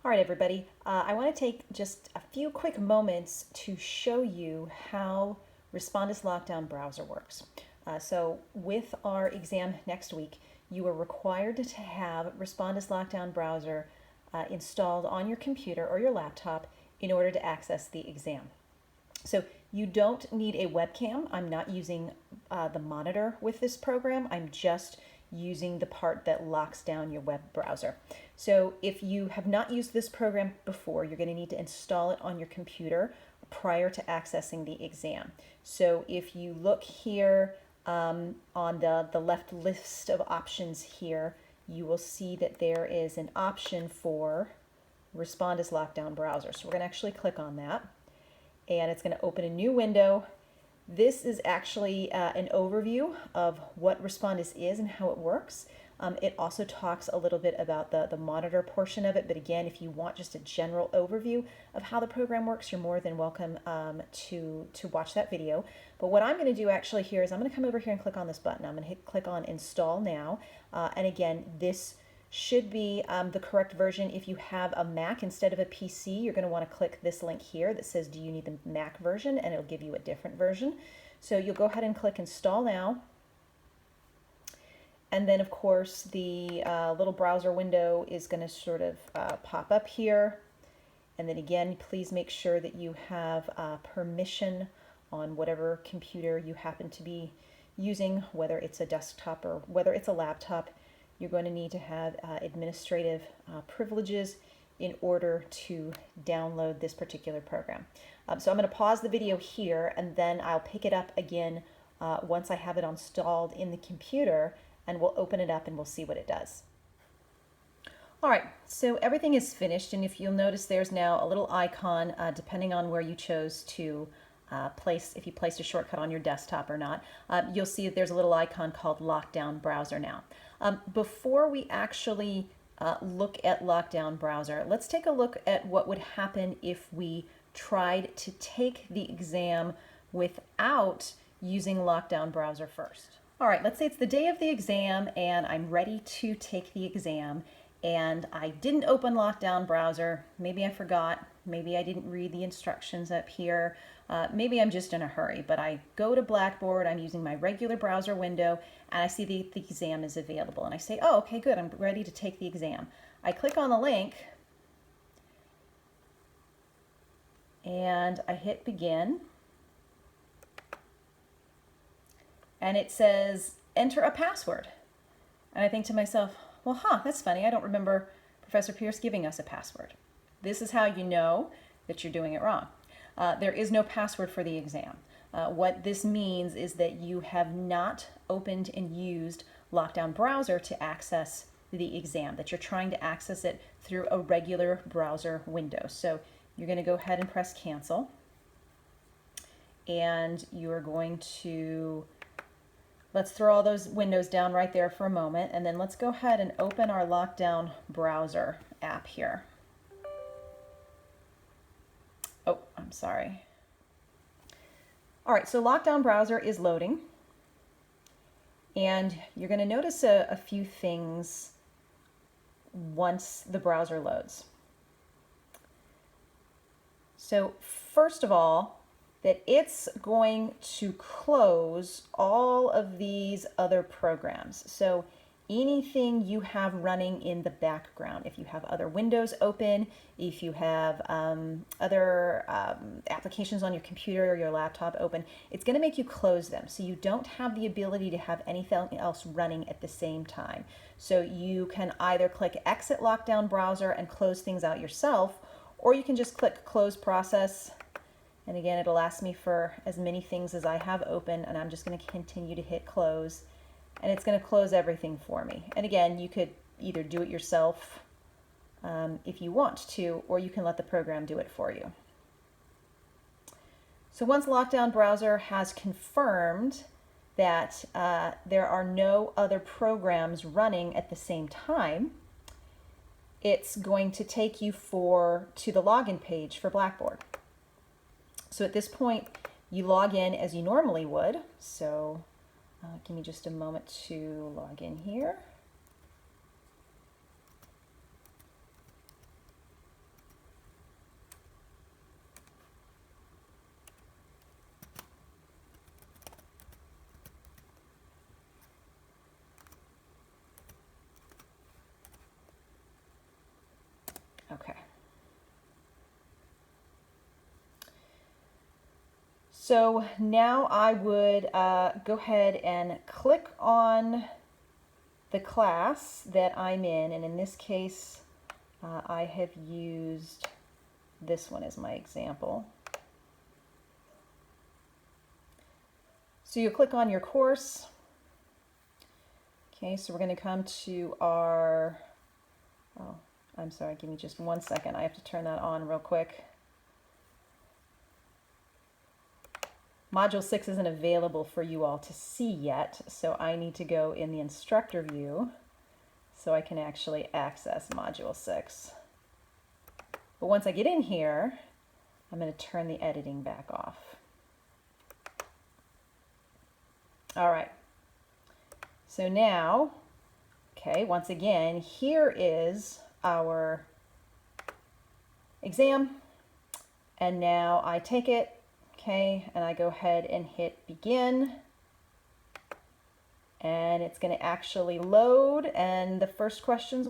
All right, everybody. I want to take just a few quick moments to show you how Respondus Lockdown Browser works. So with our exam next week, you are required to have Respondus Lockdown Browser installed on your computer or your laptop in order to access the exam. So you don't need a webcam. I'm not using the monitor with this program. I'm just using the part that locks down your web browser. So if you have not used this program before, you're going to need to install it on your computer prior to accessing the exam. So if you look here on the left list of options here, you will see that there is an option for Respondus Lockdown Browser. So we're going to actually click on that, and it's going to open a new window. This is actually an overview of what Respondus is and how it works. It also talks a little bit about the monitor portion of it, but again, if you want just a general overview of how the program works, you're more than welcome to watch that video. But what I'm going to do actually here is I'm going to come over here and click on this button. I'm going to click on Install Now, and again, this should be the correct version. If you have a Mac instead of a PC, you're going to want to click this link here that says, do you need the Mac version? And it'll give you a different version. So you'll go ahead and click Install Now. And then, of course, the little browser window is going to sort of pop up here. And then again, please make sure that you have permission on whatever computer you happen to be using, whether it's a desktop or whether it's a laptop. You're going to need to have administrative privileges in order to download this particular program. So I'm going to pause the video here, and then I'll pick it up again once I have it installed in the computer, and we'll open it up and we'll see what it does. All right, so everything is finished, and if you'll notice, there's now a little icon depending on where you chose to if you placed a shortcut on your desktop or not. You'll see that there's a little icon called Lockdown Browser now. Before we actually look at Lockdown Browser, let's take a look at what would happen if we tried to take the exam without using Lockdown Browser first. All right, let's say it's the day of the exam and I'm ready to take the exam, and I didn't open Lockdown Browser. Maybe I forgot. Maybe I didn't read the instructions up here. Maybe I'm just in a hurry, but I go to Blackboard, I'm using my regular browser window, and I see the exam is available. And I say, oh, okay, good, I'm ready to take the exam. I click on the link, and I hit begin. And it says, enter a password. And I think to myself, well, that's funny. I don't remember Professor Pierce giving us a password. This is how you know that you're doing it wrong. There is no password for the exam. What this means is that you have not opened and used Lockdown Browser to access the exam, that you're trying to access it through a regular browser window. So you're going to go ahead and press cancel, and you're going to, let's throw all those windows down right there for a moment, and then let's go ahead and open our Lockdown Browser app here. Oh, I'm sorry. All right, so Lockdown Browser is loading, and you're going to notice a few things once the browser loads. So first of all, that it's going to close all of these other programs. So anything you have running in the background, if you have other windows open, if you have other applications on your computer or your laptop open, it's going to make you close them. So you don't have the ability to have anything else running at the same time. So you can either click Exit Lockdown Browser and close things out yourself, or you can just click Close Process. And again, it'll ask me for as many things as I have open, and I'm just going to continue to hit close, and it's going to close everything for me. And again, you could either do it yourself if you want to, or you can let the program do it for you. So once Lockdown Browser has confirmed that there are no other programs running at the same time, it's going to take you to the login page for Blackboard. So at this point, you log in as you normally would. So give me just a moment to log in here. So now I would go ahead and click on the class that I'm in, and in this case I have used this one as my example. So you click on your course. Okay, so we're going to come to our, oh, I'm sorry, give me just 1 second. I have to turn that on real quick. Module 6 isn't available for you all to see yet, so I need to go in the instructor view so I can actually access Module 6. But once I get in here, I'm going to turn the editing back off. All right. So now, okay, once again, here is our exam. And now I take it, okay, and I go ahead and hit begin. And it's going to actually load, and the first questions